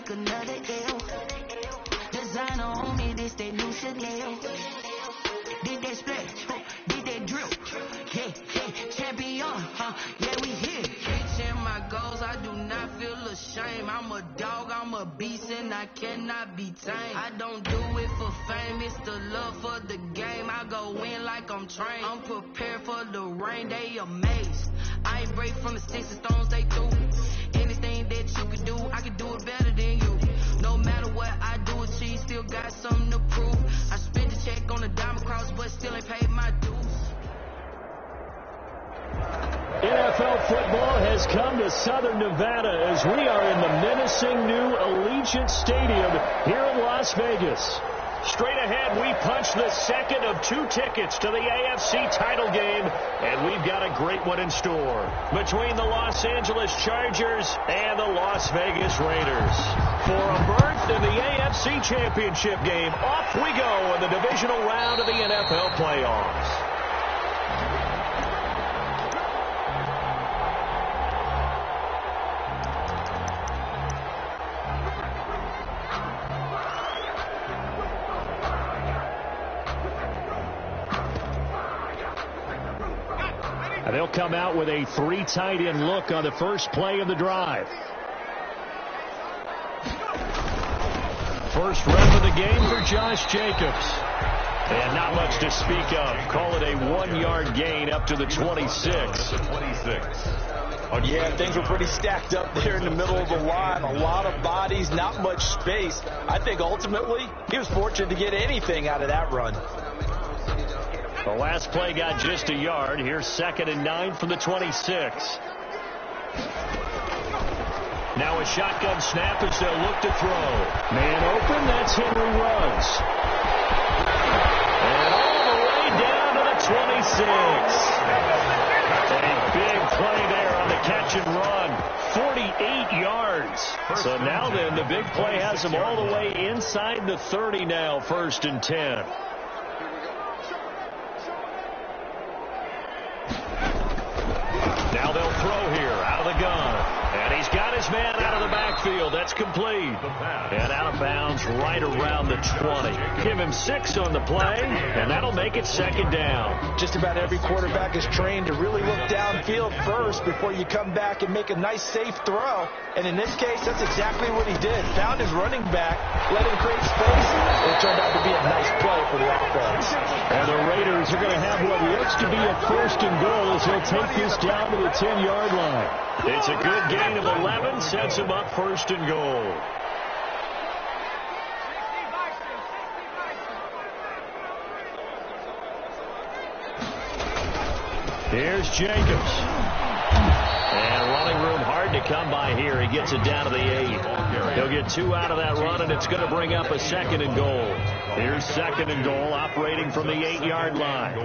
take another L. Designer on me, this that new Chanel. Did that splash, did that drip. Yeah, champion, yeah, we here. Reaching my goals, I do not feel ashamed. I'm a dog, I'm a beast, and I cannot be tamed. I don't do it for fame, it's the love for the game. I go in like I'm trained. I'm prepared for the rain, they amazed. I ain't break from the sticks and stones they threw. Anything that you can do, I can do it better than you. No matter what I do, achieve, still got something to prove. I spent the check on the diamond cross, but still ain't paid my dues. NFL football has come to Southern Nevada as we are in the menacing new Allegiant Stadium here in Las Vegas. Straight ahead, we punch the second of 2 tickets to the AFC title game, and we've got a great one in store between the Los Angeles Chargers and the Las Vegas Raiders. For a berth in the AFC Championship game, off we go in the divisional round of the NFL playoffs. They'll come out with a 3 tight end look on the first play of the drive. First run of the game for Josh Jacobs. And not much to speak of. Call it a 1-yard gain up to the 26. Oh, yeah, things were pretty stacked up there in the middle of the line. A lot of bodies, not much space. I think ultimately he was fortunate to get anything out of that run. The last play got just a yard. Here's 2nd and 9 from the 26. Now a shotgun snap as they'll look to throw. Man open, that's Henry Ruggs. And all the way down to the 26. A big play there on the catch and run. 48 yards. So now then, the big play has them all the way inside the 30 now, 1st and 10. Now they'll throw here out of the gun. And he's got his man out of the backfield. That's complete. And out of bounds right around the 20. Give him 6 on the play, and that'll make it 2nd down. Just about every quarterback is trained to really look downfield first before you come back and make a nice, safe throw. And in this case, that's exactly what he did. Found his running back, let him create space. It turned out to be a nice play for the offense. And the Raiders are going to have what looks to be a 1st and goal as they'll take this down to the 10-yard line. It's a good gain of 11, sets him up 1st and goal. Here's Jacobs. And running room hard to come by here. He gets it down to the 8. He'll get 2 out of that run, and it's going to bring up a 2nd and goal. Here's 2nd and goal, operating from the 8-yard line.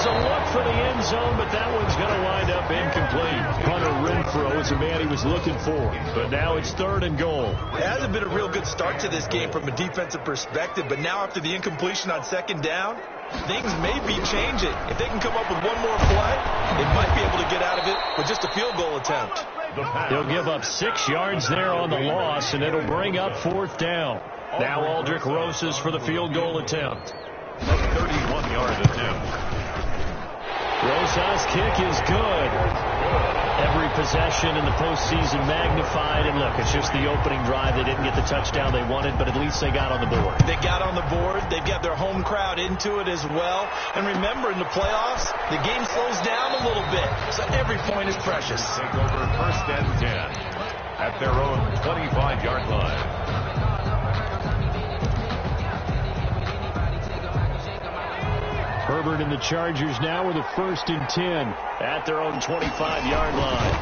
A look for the end zone, but that one's going to wind up incomplete. Hunter Renfrow is the man he was looking for, but now it's 3rd and goal. It hasn't been a real good start to this game from a defensive perspective, but now after the incompletion on 2nd down, things may be changing. If they can come up with one more play, they might be able to get out of it with just a field goal attempt. They'll give up 6 yards there on the loss, and it'll bring up 4th down. Now Aldrich Rosas for the field goal attempt. A 31-yard attempt. Rosas' kick is good. Every possession in the postseason magnified. And look, it's just the opening drive. They didn't get the touchdown they wanted, but at least they got on the board. They got on the board. They've got their home crowd into it as well. And remember, in the playoffs, the game slows down a little bit. So every point is precious. Take over 1st and 10 at their own 25-yard line. Herbert and the Chargers now with a 1st and 10 at their own 25-yard line.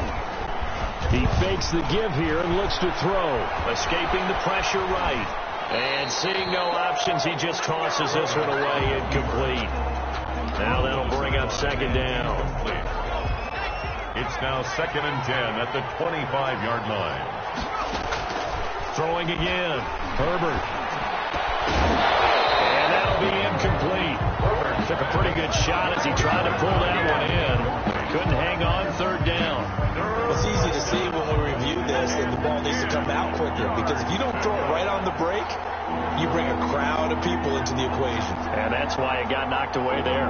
He fakes the give here and looks to throw. Escaping the pressure right. And seeing no options, he just tosses this one away, incomplete. Now that'll bring up 2nd down. It's now 2nd and 10 at the 25-yard line. Throwing again. Herbert. And that'll be incomplete. Herbert took a pretty good shot as he tried to pull that one in. Couldn't hang on. 3rd of people into the equation. And that's why it got knocked away there.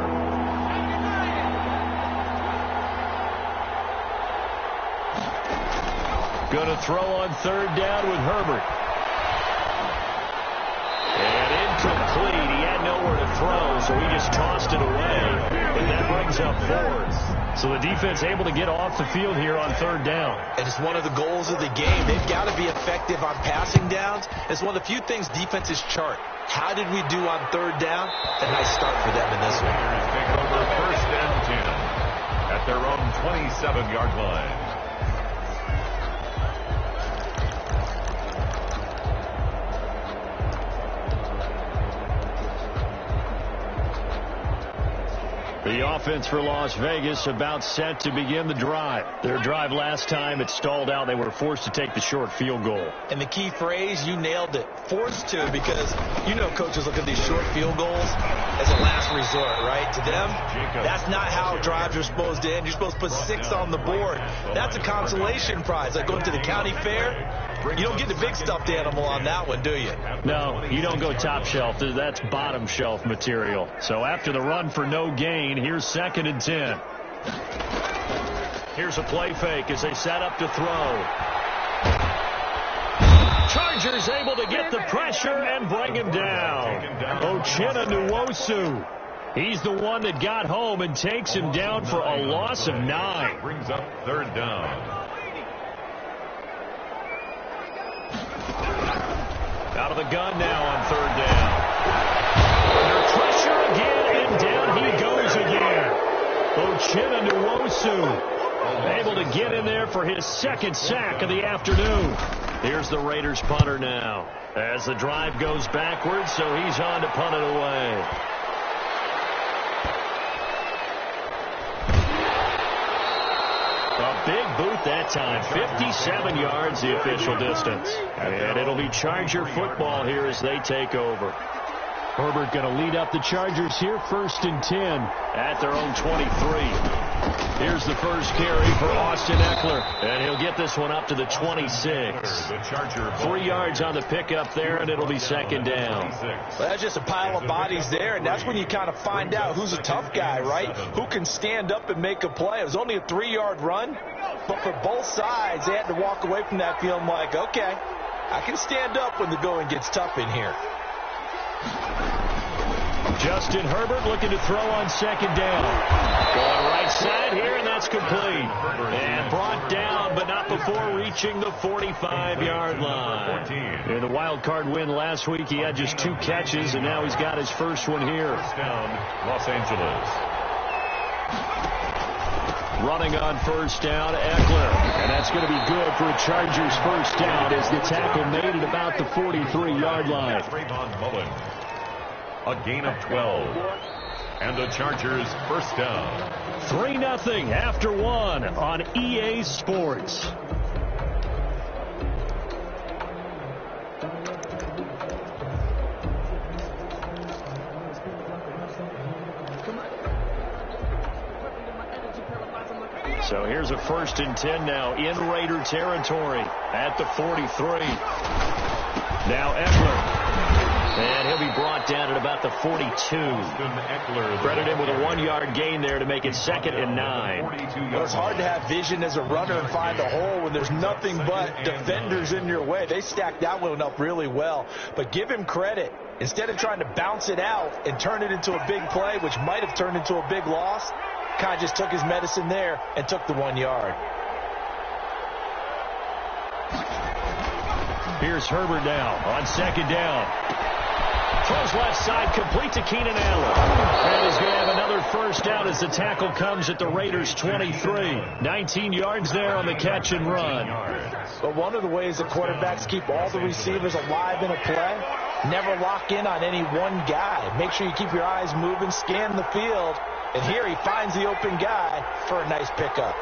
Going to throw on third down with Herbert. And incomplete. He had nowhere to throw, so he just tossed it away. And that brings up fourth. So the defense able to get off the field here on third down. And it's one of the goals of the game. They've got to be effective on passing downs. It's one of the few things defenses chart. How did we do on third down? A nice start for them in this one. Take over first and 10 at their own 27-yard line. The offense for Las Vegas about set to begin the drive. Their drive last time, it stalled out. They were forced to take the short field goal. And the key phrase, you nailed it. Forced to, because you know coaches look at these short field goals as a last resort, right? To them, that's not how drives are supposed to end. You're supposed to put 6 on the board. That's a consolation prize. Like going to the county fair, you don't get the big stuffed animal on that one, do you? No, you don't go top shelf. That's bottom shelf material. So after the run for no gain, here's 2nd and 10. Here's a play fake as they set up to throw. Chargers able to get the pressure and bring him down. Uchenna Nwosu. He's the one that got home and takes him down for a loss of 9. Brings up third down. Out of the gun now on third down. Under pressure again, and down he goes again. Uchenna Nwosu able to get in there for his 2nd sack of the afternoon. Here's the Raiders punter now as the drive goes backwards, so he's on to punt it away. A big boot that time. 57 yards the official distance. And it'll be Charger football here as they take over. Herbert going to lead up the Chargers here, 1st and 10 at their own 23. Here's the first carry for Austin Eckler, and he'll get this one up to the 26. 3 yards on the pickup there, and it'll be 2nd down. Well, that's just a pile of bodies there, and that's when you kind of find out who's a tough guy, right? Who can stand up and make a play. It was only a 3-yard run, but for both sides, they had to walk away from that feeling like, okay, I can stand up when the going gets tough in here. Justin Herbert looking to throw on 2nd down. Going right side here, and that's complete. And brought down, but not before reaching the 45-yard line. In the wild card win last week, he had just 2 catches, and now he's got his first one here. First down, Los Angeles. Running on first down, Eckler. And that's going to be good for a Chargers first down as the tackle made at about the 43-yard line. A gain of 12. And the Chargers first down. 3-0 after 1 on EA Sports. So here's a 1st and 10 now in Raider territory at the 43. Now Eckler. And he'll be brought down at about the 42. Credit him with a 1-yard gain there to make it 2nd and 9. Well, it's hard to have vision as a runner and find a hole when there's nothing but defenders in your way. They stacked that one up really well. But give him credit. Instead of trying to bounce it out and turn it into a big play, which might have turned into a big loss, kind of just took his medicine there and took the 1 yard. Here's Herbert now on 2nd down. Throws left side, complete to Keenan Allen. And he's going to have another first down as the tackle comes at the Raiders' 23. 19 yards there on the catch and run. But one of the ways that quarterbacks keep all the receivers alive in a play, never lock in on any one guy. Make sure you keep your eyes moving, scan the field. And here he finds the open guy for a nice pickup.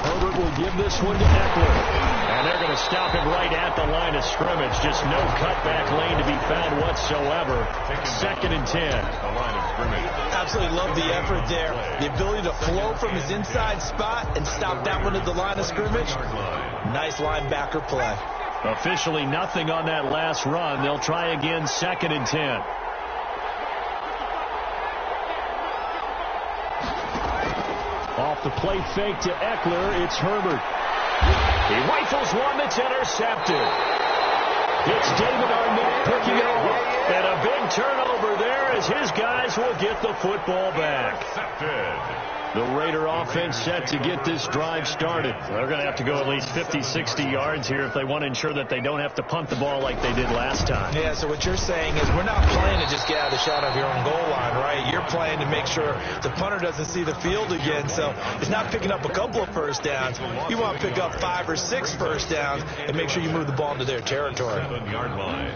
Herbert will give this one to Eckler. And they're going to stop him right at the line of scrimmage. Just no cutback lane to be found whatsoever. 2nd and 10. Absolutely love the effort there. The ability to flow from his inside spot and stop that one at the line of scrimmage. Nice linebacker play. Officially nothing on that last run. They'll try again, 2nd and 10. Off the play fake to Eckler, it's Herbert. He rifles one that's intercepted. It's David Arnett picking it off. And a big turnover there as his guys will get the football back. The Raider offense set to get this drive started. They're going to have to go at least 50, 60 yards here if they want to ensure that they don't have to punt the ball like they did last time. Yeah, so what you're saying is we're not playing to just get out of the shadow of your own goal line, right? You're playing to make sure the punter doesn't see the field again. So it's not picking up a couple of first downs. You want to pick up 5 or 6 first downs and make sure you move the ball into their territory. 7-yard line.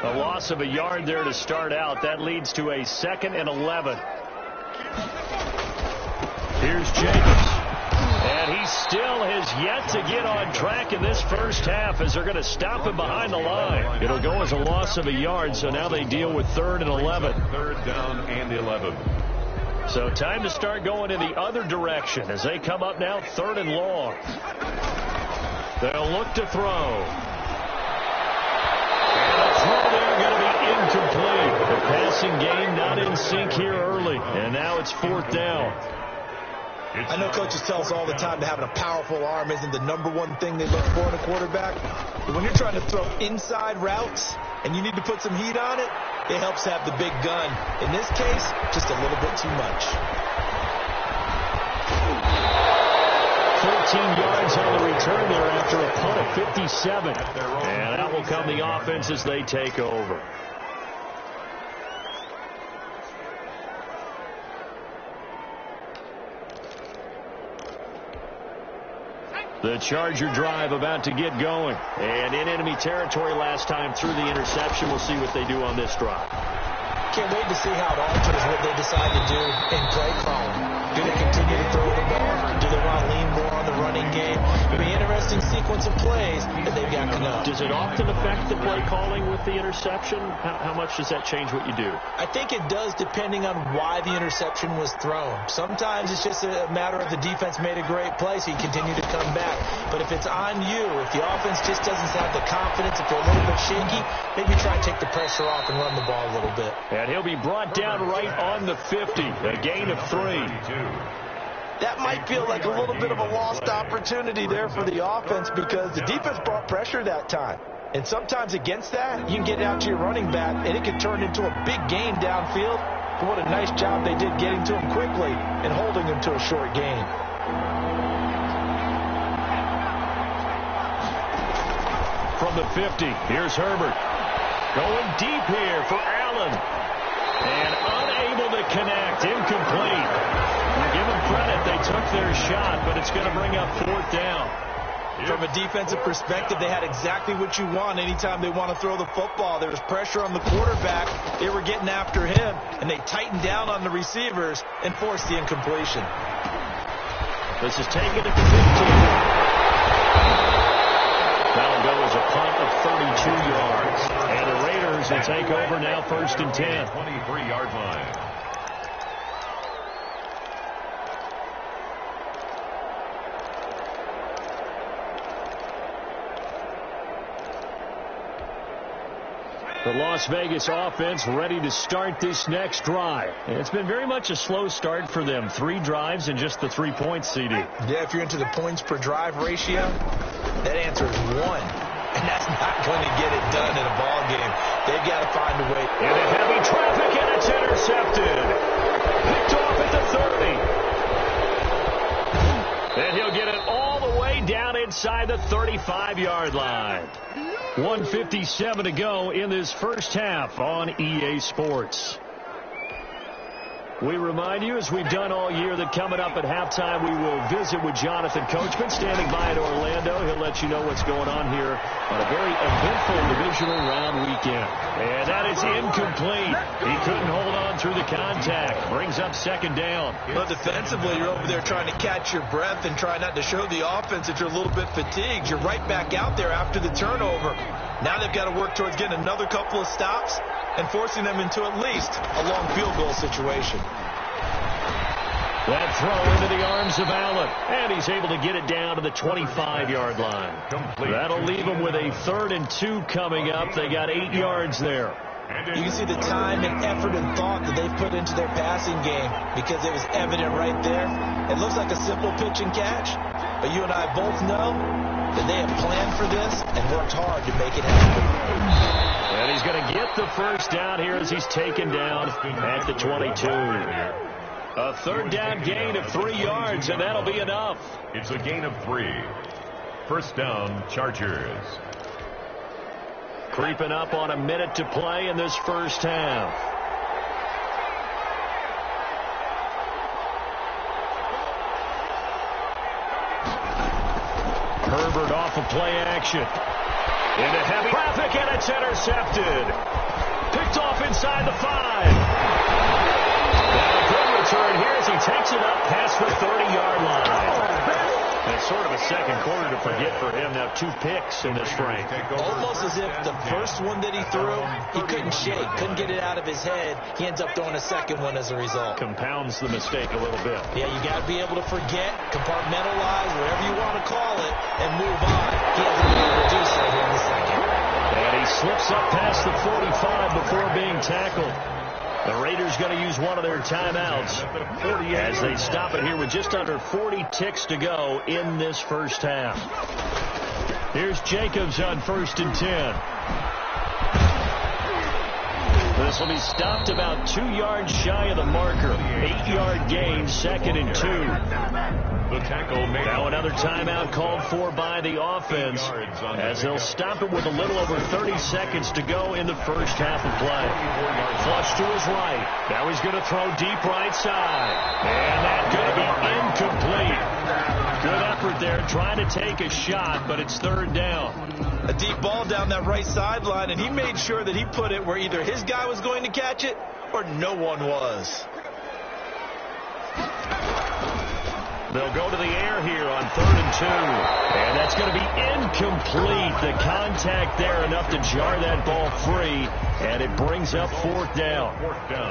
A loss of a yard there to start out. That leads to a 2nd and 11. Here's Jacobs. And he still has yet to get on track in this first half as they're going to stop him behind the line. It'll go as a loss of a yard, so now they deal with 3rd and 11. 3rd down and 11. So time to start going in the other direction as they come up now 3rd and long. They'll look to throw. They're going to be incomplete. The passing game not in sync here early. And now it's 4th down. I know coaches tell us all the time that having a powerful arm isn't the #1 thing they look for in a quarterback. But when you're trying to throw inside routes and you need to put some heat on it, it helps have the big gun. In this case, just a little bit too much. 14 yards on the return there after a punt of 57. And out will come the offense as they take over. The Charger drive about to get going. And in enemy territory last time through the interception. We'll see what they do on this drive. Can't wait to see how it alters what they decide to do in play calling. Do they continue to throw the ball? Do they want to lean more on the running game? It'll be an interesting sequence of plays that they've got coming up. Does it often affect the play calling with the interception? How much does that change what you do? I think it does depending on why the interception was thrown. Sometimes it's just a matter of the defense made a great play, so you continue to come back. But if it's on you, if the offense just doesn't have the confidence, if they're a little bit shaky, maybe try and take the pressure off and run the ball a little bit. And he'll be brought down right on the 50, a gain of 3. That might feel like a little bit of a lost opportunity there for the offense because the defense brought pressure that time. And sometimes against that, you can get it out to your running back, and it can turn into a big gain downfield. But what a nice job they did getting to him quickly and holding him to a short gain. From the 50, here's Herbert. Going deep here for Allen. And unable to connect. Incomplete. Give them credit. They took their shot, but it's going to bring up 4th down. From a defensive perspective, they had exactly what you want anytime they want to throw the football. There was pressure on the quarterback. They were getting after him, and they tightened down on the receivers and forced the incompletion. This is taken at the 15. That'll go as a punt of 32 yards. And the Raiders will take over now 1st and 10. 23-yard line. The Las Vegas offense ready to start this next drive. It's been very much a slow start for them. 3 drives and just the 3 points, CD. Yeah, if you're into the points per drive ratio, that answer is 1. And that's not going to get it done in a ball game. They've got to find a way. Into heavy traffic, and it's intercepted. Picked off at the 30. And he'll get it all the way down inside the 35-yard line. 1:57 to go in this first half on EA Sports. We remind you, as we've done all year, that coming up at halftime, we will visit with Jonathan Coachman, standing by in Orlando. He'll let you know what's going on here on a very eventful divisional round weekend. And that is incomplete. He couldn't hold on through the contact. Brings up 2nd down. Well, defensively, you're over there trying to catch your breath and try not to show the offense that you're a little bit fatigued. You're right back out there after the turnover. Now they've got to work towards getting another couple of stops and forcing them into at least a long field goal situation. That throw into the arms of Allen, and he's able to get it down to the 25-yard line. Complete. That'll leave them with a 3rd and 2 coming up. They got 8 yards there. You can see the time and effort and thought that they put into their passing game because it was evident right there. It looks like a simple pitch and catch, but you and I both know that they have planned for this and worked hard to make it happen. And he's going to get the first down here as he's taken down at the 22. A 3rd down gain of 3 yards, and that'll be enough. It's a gain of 3. First down, Chargers. Creeping up on a minute to play in this first half. Herbert off of play action. Into heavy traffic, and it's intercepted. Picked off inside the 5. Now a good return here as he takes it up past the 30-yard line. It's sort of a second quarter to forget for him. Now 2 picks in this frame. Almost as if the first one that he threw, he couldn't shake, couldn't get it out of his head. He ends up throwing a second one as a result. Compounds the mistake a little bit. Yeah, you got to be able to forget, compartmentalize, whatever you want to call it, and move on. He hasn't been able to do so here in the second. And he slips up past the 45 before being tackled. The Raiders going to use one of their timeouts as they stop it here with just under 40 ticks to go in this first half. Here's Jacobs on 1st and 10. This will be stopped about 2 yards shy of the marker. 8-yard gain, 2nd and 2. The tackle made. Now another timeout called for by the offense as they'll stop it with a little over 30 seconds to go in the first half of play. Flush to his right. Now he's going to throw deep right side. And that's going to be incomplete. Good effort there trying to take a shot, but it's 3rd down. A deep ball down that right sideline, and he made sure that he put it where either his guy was going to catch it or no one was. They'll go to the air here on 3rd and 2. And that's going to be incomplete. The contact there enough to jar that ball free. And it brings up 4th down.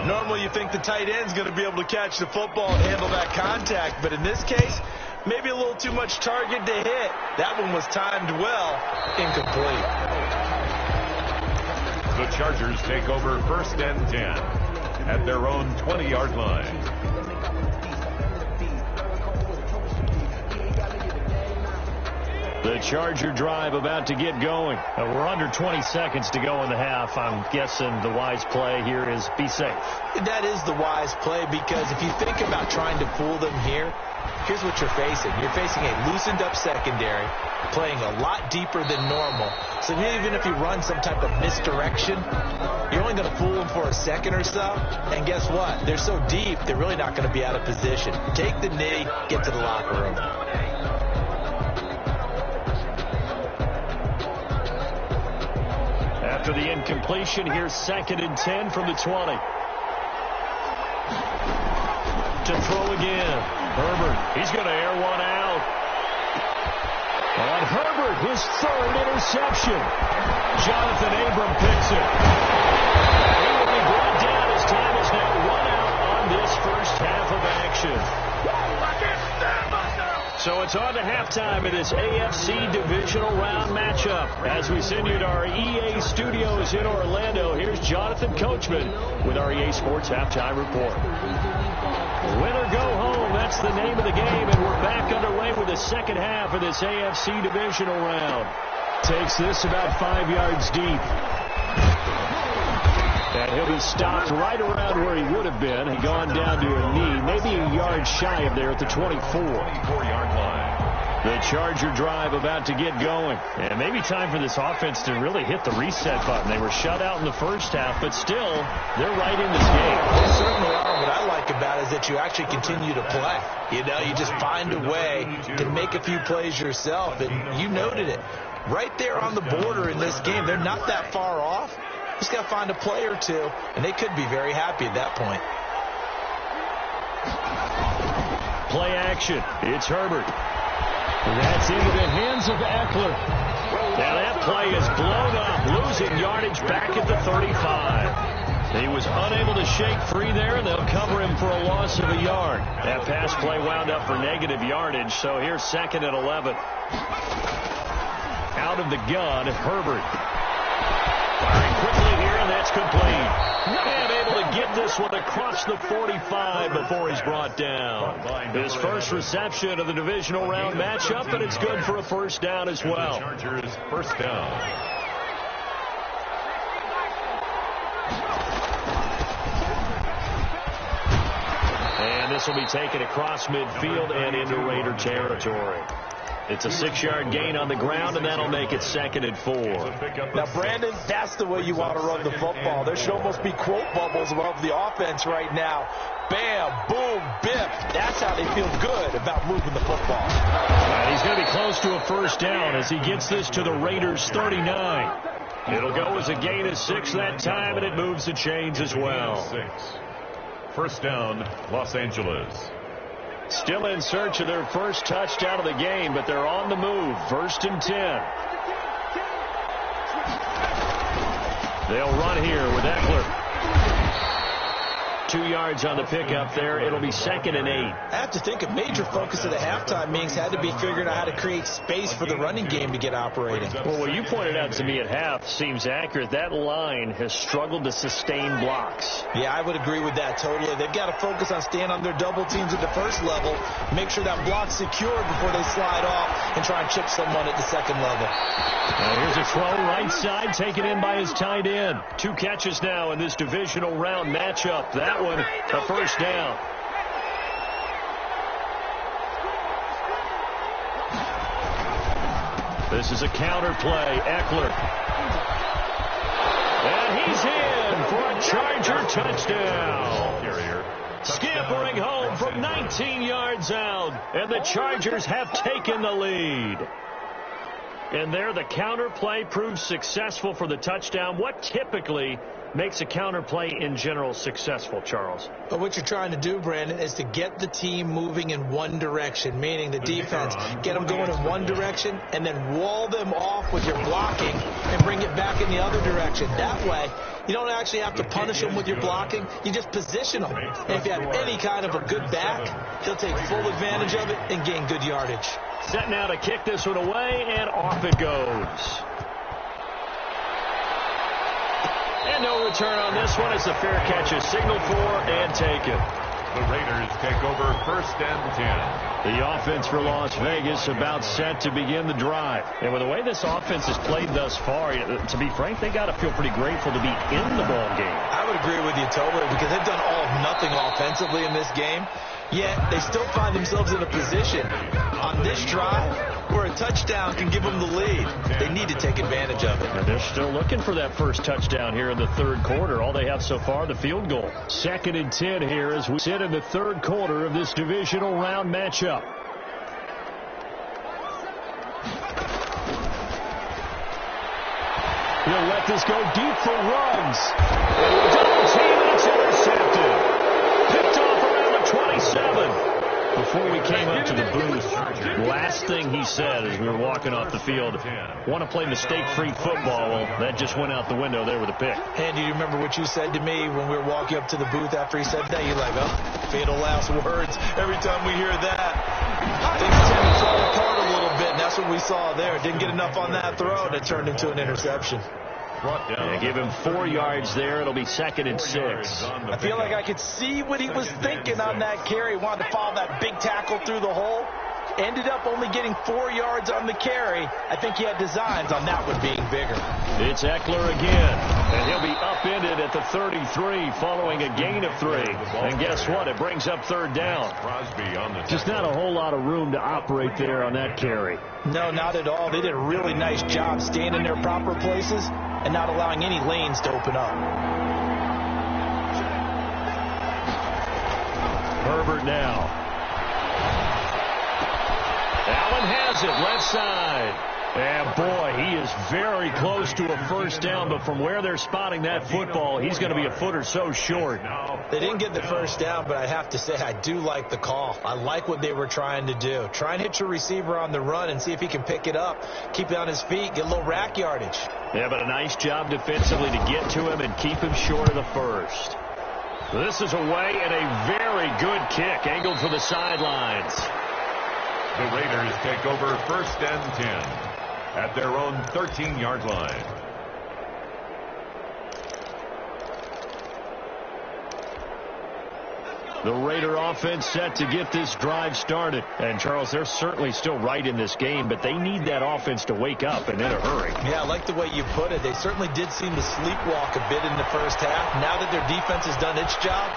Normally you think the tight end's going to be able to catch the football and handle that contact. But in this case, maybe a little too much target to hit. That one was timed well. Incomplete. The Chargers take over 1st and 10 at their own 20-yard line. The Charger drive about to get going. We're under 20 seconds to go in the half. I'm guessing the wise play here is be safe. That is the wise play because if you think about trying to fool them here, here's what you're facing. You're facing a loosened up secondary, playing a lot deeper than normal. So even if you run some type of misdirection, you're only going to fool them for a second or so. And guess what? They're so deep, they're really not going to be out of position. Take the knee, get to the locker room. After the incompletion, here's 2nd and 10 from the 20. To throw again. Herbert, he's going to air one out. On Herbert, his 3rd interception. Jonathan Abram picks it. He will be brought down as time is now run out on this first half of action. So it's on to halftime of this AFC divisional round matchup. As we send you to our EA studios in Orlando, here's Jonathan Coachman with our EA Sports Halftime Report. Win or go home, that's the name of the game, and we're back underway with the second half of this AFC divisional round. Takes this about 5 yards deep. And he'll be stopped right around where he would have been. He'd gone down to a knee, maybe a yard shy of there at the 24-yard line. The Charger drive about to get going. And maybe time for this offense to really hit the reset button. They were shut out in the first half, but still, they're right in this game. They certainly are. What I like about it is that you actually continue to play. You know, you just find a way to make a few plays yourself. And you noted it. Right there on the border in this game, they're not that far off. Just got to find a play or two, and they could be very happy at that point. Play action. It's Herbert. That's into the hands of Eckler. Now that play is blown up, losing yardage back at the 35. He was unable to shake free there, and they'll cover him for a loss of a yard. That pass play wound up for negative yardage, so here's 2nd and 11. Out of the gun, Herbert. Firing quickly here, and that's complete. And able to get this one across the 45 before he's brought down. His first reception of the divisional round matchup, and it's good for a first down as well. Chargers first down. And this will be taken across midfield and into Raider territory. It's a 6-yard gain on the ground, and that'll make it 2nd and 4. Now, Brandon, that's the way you want to run the football. There should almost be quote bubbles above the offense right now. Bam, boom, bip. That's how they feel good about moving the football. And he's going to be close to a first down as he gets this to the Raiders' 39. It'll go as a gain of 6 that time, and it moves the chains as well. 6. First down, Los Angeles. Still in search of their first touchdown of the game, but they're on the move. 1st and 10. They'll run here with Eckler. 2 yards on the pickup there. It'll be 2nd and 8. I have to think a major focus of the halftime meetings had to be figuring out how to create space for the running game to get operating. Well, what you pointed out to me at half seems accurate. That line has struggled to sustain blocks. Yeah, I would agree with that totally. They've got to focus on staying on their double teams at the first level, make sure that block's secured before they slide off and try and chip someone at the second level. Here's a throw right side taken in by his tight end. 2 catches now in this divisional round matchup. That one a first down. This is a counter play. Eckler. And he's in for a Charger touchdown. Scampering home from 19 yards out. And the Chargers have taken the lead. And there the counter play proves successful for the touchdown. What typically makes a counter play in general successful, Charles? But what you're trying to do, Brandon, is to get the team moving in one direction, meaning the defense, get them going in one direction and then wall them off with your blocking and bring it back in the other direction. That way, you don't actually have to punish them with your blocking. You just position them. And if you have any kind of a good back, he'll take full advantage of it and gain good yardage. Set now to kick this one away, and off it goes. And no return on this one. It's a fair catch, a signal for, and taken. The Raiders take over 1st and 10. The offense for Las Vegas about set to begin the drive. And with the way this offense has played thus far, to be frank, they got to feel pretty grateful to be in the ball game. I would agree with you totally because they've done all of nothing offensively in this game. Yet they still find themselves in a position on this drive where a touchdown can give them the lead. They need to take advantage of it. And they're still looking for that first touchdown here in the 3rd quarter. All they have so far, the field goal. 2nd and 10 here as we sit in the 3rd quarter of this divisional round matchup. He'll let this go deep for Ruggs. Double team, and it's intercepted. Picked off around the 27. Before we came up to the booth, last thing he said as we were walking off the field, want to play mistake-free football. Well, that just went out the window there with a pick. And do you remember what you said to me when we were walking up to the booth after he said that? You're like, oh, fatal last words. Every time we hear that, things tend to fall apart a little bit, and that's what we saw there. Didn't get enough on that throw, and it turned into an interception. Yeah, give him 4 yards there. It'll be 2nd and 6. I feel like I could see what he was thinking on that carry. He wanted to follow that big tackle through the hole. Ended up only getting 4 yards on the carry. I think he had designs on that one being bigger. It's Eckler again, and he'll be upended at the 33 following a gain of 3. And guess what? It brings up 3rd down. Just not a whole lot of room to operate there on that carry. No, not at all. They did a really nice job staying in their proper places and not allowing any lanes to open up. Herbert now. Allen has it left side. And boy, he is was very close to a first down, but from where they're spotting that football, he's going to be a foot or so short. They didn't get the first down, but I have to say I do like the call. I like what they were trying to do. Try and hit your receiver on the run and see if he can pick it up, keep it on his feet, get a little rack yardage. Yeah, but a nice job defensively to get to him and keep him short of the first. This is away and a very good kick angled for the sidelines. The Raiders take over first and 10 at their own 13-yard line. The Raider offense set to get this drive started. And, Charles, they're certainly still right in this game, but they need that offense to wake up and in a hurry. Yeah, I like the way you put it. They certainly did seem to sleepwalk a bit in the first half. Now that their defense has done its job,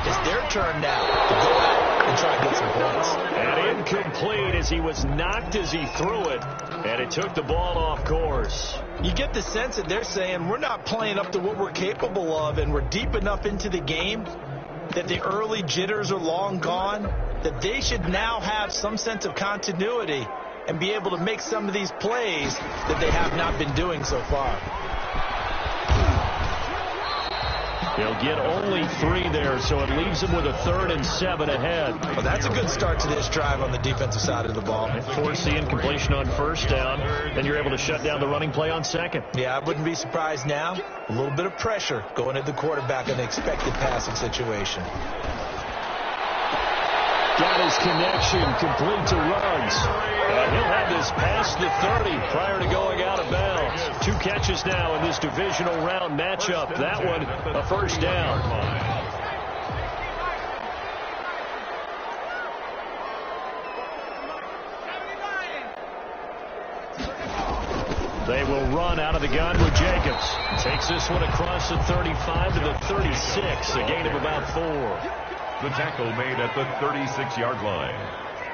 it's their turn now to go out and try and get some points. And incomplete as he was knocked as he threw it, and it took the ball off course. You get the sense that they're saying we're not playing up to what we're capable of, and we're deep enough into the game that the early jitters are long gone, that they should now have some sense of continuity and be able to make some of these plays that they have not been doing so far. They'll get only 3 there, so it leaves them with a 3rd and 7 ahead. Well, that's a good start to this drive on the defensive side of the ball. Force the incompletion on first down, then you're able to shut down the running play on second. Yeah, I wouldn't be surprised now. A little bit of pressure going at the quarterback in the expected passing situation. Got his connection complete to Ruggs. And he'll have this past the 30 prior to going out of bounds. 2 catches now in this divisional round matchup. That one, a first down. They will run out of the gun with Jacobs. Takes this one across the 35 to the 36, a gain of about 4. The tackle made at the 36-yard line.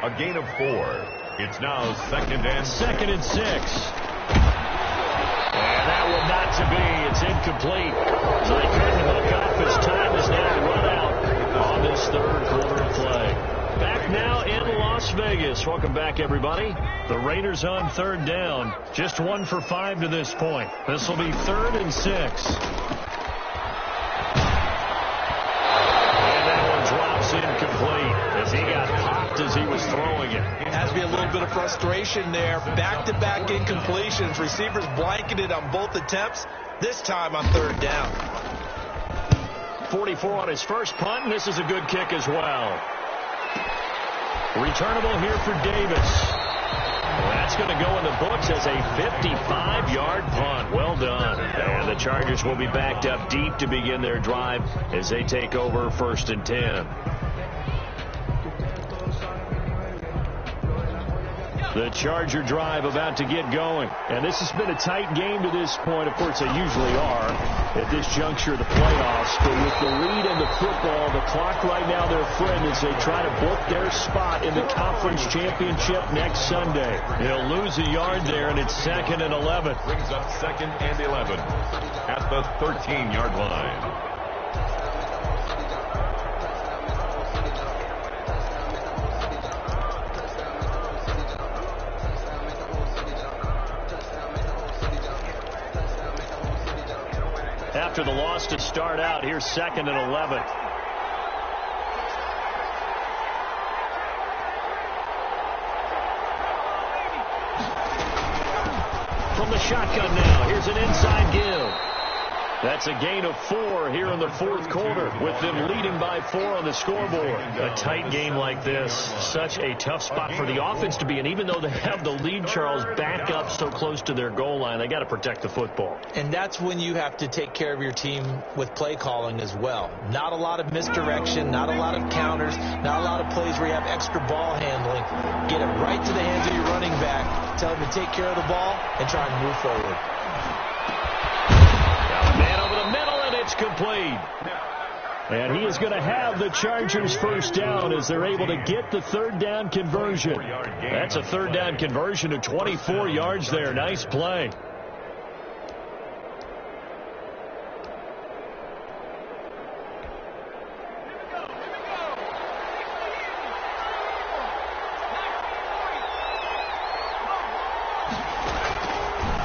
A gain of 4. It's now second and 6. And that one not to be. It's incomplete. So they couldn't hook up as time is now run out on this third quarter of play. Back now in Las Vegas. Welcome back, everybody. The Raiders on third down. Just 1 for 5 to this point. This will be 3rd and 6. Incomplete as he got popped as he was throwing it. Has to be a little bit of frustration there. Back-to-back incompletions. Receivers blanketed on both attempts, this time on third down. 44 on his first punt, and this is a good kick as well. Returnable here for Davis. That's going to go in the books as a 55-yard punt. Well done. And the Chargers will be backed up deep to begin their drive as they take over 1st and 10. The Charger drive about to get going. And this has been a tight game to this point. Of course, they usually are at this juncture of the playoffs. But with the lead in the football, the clock right now their friend as they try to book their spot in the conference championship next Sunday. They'll lose a yard there, and it's 2nd and 11. Brings up 2nd and 11 at the 13-yard line. After the loss to start out, here's 2nd and 11. From the shotgun now, here's an inside give. That's a gain of 4 here in the 4th quarter, with them leading by 4 on the scoreboard. A tight game like this, such a tough spot for the offense to be in. Even though they have the lead, Charles, back up so close to their goal line, they got to protect the football. And that's when you have to take care of your team with play calling as well. Not a lot of misdirection, not a lot of counters, not a lot of plays where you have extra ball handling. Get it right to the hands of your running back. Tell him to take care of the ball and try and move forward. Man over the middle, and it's complete. And he is going to have the Chargers first down as they're able to get the 3rd down conversion. That's a 3rd down conversion of 24 yards there. Nice play.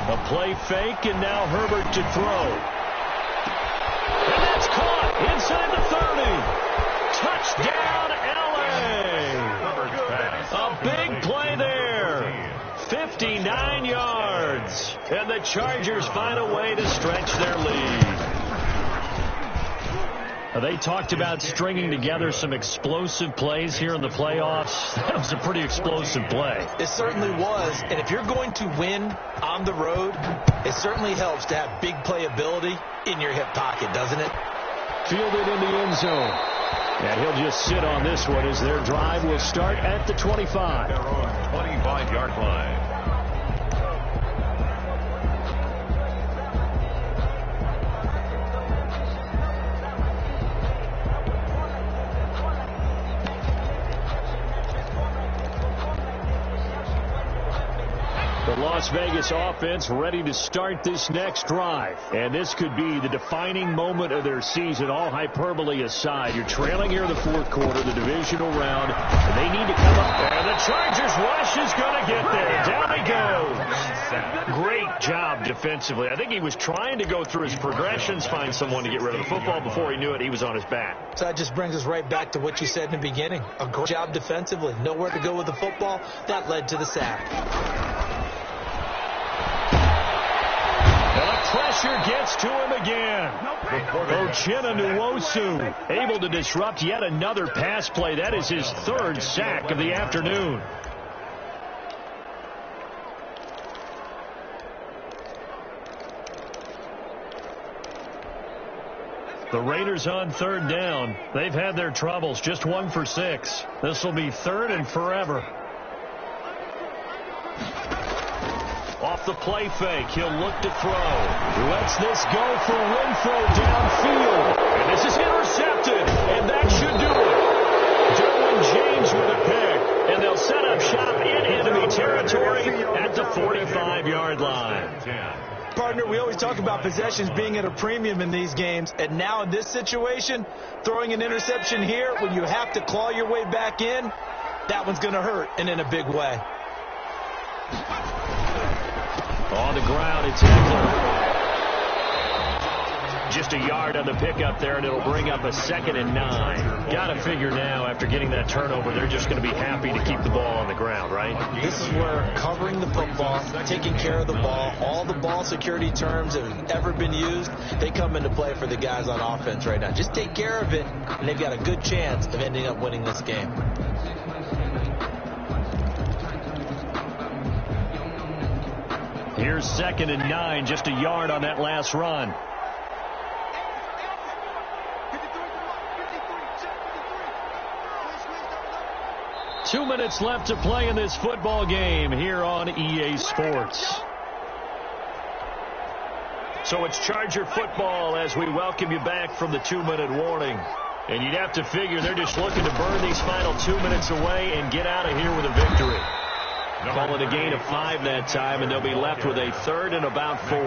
A play fake, and now Herbert to throw. And that's caught inside the 30. Touchdown, L.A. A big play there. 59 yards. And the Chargers find a way to stretch their lead. They talked about stringing together some explosive plays here in the playoffs. That was a pretty explosive play. It certainly was. And if you're going to win on the road, it certainly helps to have big playability in your hip pocket, doesn't it? Fielded in the end zone. And he'll just sit on this one as their drive will start at the 25. Their own 25-yard line. The Las Vegas offense ready to start this next drive. And this could be the defining moment of their season, all hyperbole aside. You're trailing here in the fourth quarter, the divisional round, and they need to come up. And the Chargers rush is going to get there. Down he goes. Great job defensively. I think he was trying to go through his progressions, find someone to get rid of the football. Before he knew it, he was on his back. So that just brings us right back to what you said in the beginning. A great job defensively. Nowhere to go with the football. That led to the sack. Pressure gets to him again. Uchenna Nwosu able to disrupt yet another pass play. That is his third sack of the afternoon. The Raiders on third down. They've had their troubles. Just 1 for 6. This will be third and forever. Off the play fake, he'll look to throw. Lets this go for Renfro downfield. And this is intercepted, and that should do it. Derwin James with a pick, and they'll set up shop in enemy territory at the 45-yard line. Partner, we always talk about possessions being at a premium in these games, and now in this situation, throwing an interception here when you have to claw your way back in, that one's going to hurt, and in a big way. On the ground, it's Eckler. Just a yard on the pickup there, and it'll bring up a 2nd and 9. Got to figure now, after getting that turnover, they're just going to be happy to keep the ball on the ground, right? This is where covering the football, taking care of the ball, all the ball security terms that have ever been used, they come into play for the guys on offense right now. Just take care of it, and they've got a good chance of ending up winning this game. Here's 2nd and 9, just a yard on that last run. Two minutes left to play in this football game here on EA Sports. So it's Charger football as we welcome you back from the 2-minute warning. And you'd have to figure they're just looking to burn these final 2 minutes away and get out of here with a victory. Call it a gain of 5 that time, and they'll be left with a 3rd and about 4.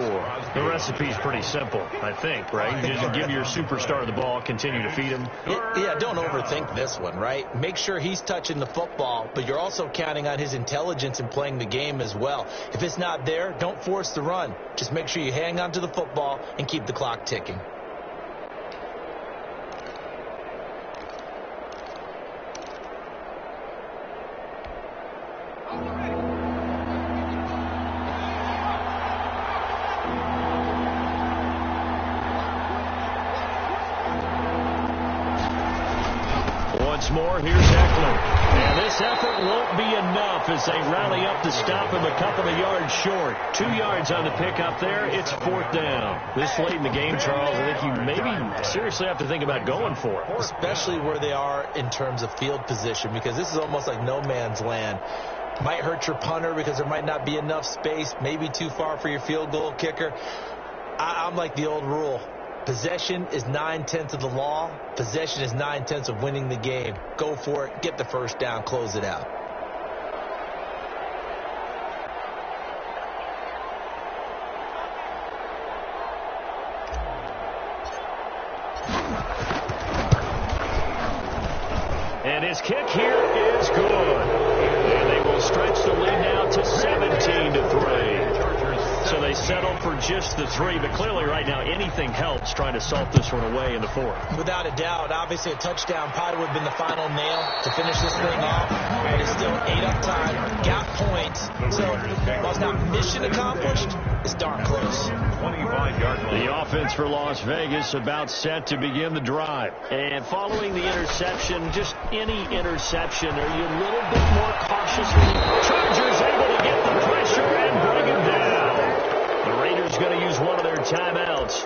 The recipe's pretty simple, I think, right? You just give your superstar the ball, continue to feed him. Yeah, don't overthink this one, right? Make sure he's touching the football, but you're also counting on his intelligence in playing the game as well. If it's not there, don't force the run. Just make sure you hang on to the football and keep the clock ticking. More. Here's Eckler. And this effort won't be enough as they rally up to stop him a couple of yards short. 2 yards on the pickup there. It's 4th down. This late in the game, Charles, I think you maybe seriously have to think about going for it. Especially where they are in terms of field position, because this is almost like no man's land. Might hurt your punter because there might not be enough space, maybe too far for your field goal kicker. I'm like the old rule. Possession is 9/10 of the law. Possession is 9/10 of winning the game. Go for it. Get the first down. Close it out. And his kick here is good. And they will stretch the lead now to 17-3. So they they settled for just the 3, but clearly right now anything helps trying to salt this one away in the 4th. Without a doubt, obviously a touchdown probably would have been the final nail to finish this thing off, but it's still 8 up time, got points, so while it's not mission accomplished, it's darn close. 25-yard line. The offense for Las Vegas about set to begin the drive. And following the interception, just any interception, are you a little bit more cautious? Chargers able to get the pressure and bring him down. The Raiders going to use one of their timeouts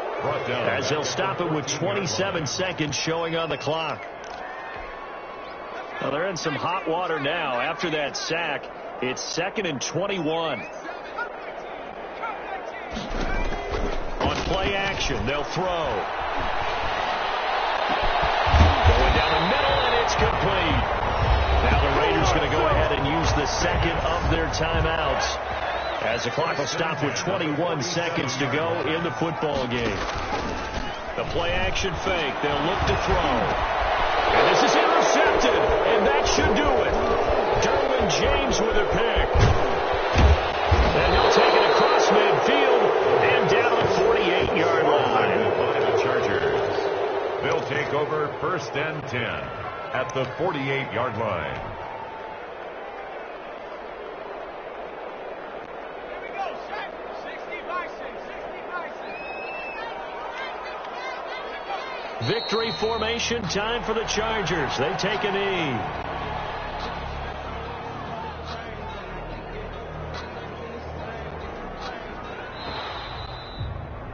as they'll stop it with 27 seconds showing on the clock. Well, they're in some hot water now. After that sack, it's 2nd and 21. On play action, they'll throw. Going down the middle, and it's complete. Now the Raiders going to go ahead and use the second of their timeouts as the clock will stop with 21 seconds to go in the football game. The play action fake, they'll look to throw. And this is intercepted, and that should do it. Derwin James with a pick. And he'll take it across midfield and down the 48-yard line. By the Chargers. They'll take over 1st and 10 at the 48-yard line. Victory formation time for the Chargers. They take a knee.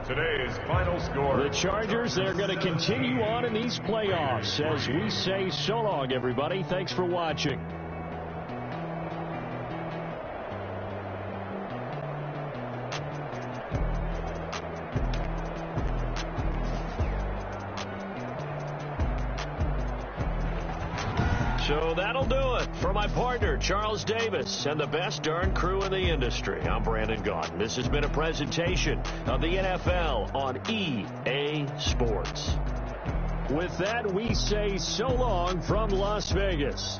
Today's final score. The Chargers, they're going to continue on in these playoffs as we say so long, everybody. Thanks for watching. So that'll do it for my partner, Charles Davis, and the best darn crew in the industry. I'm Brandon Gaudin. This has been a presentation of the NFL on EA Sports. With that, we say so long from Las Vegas.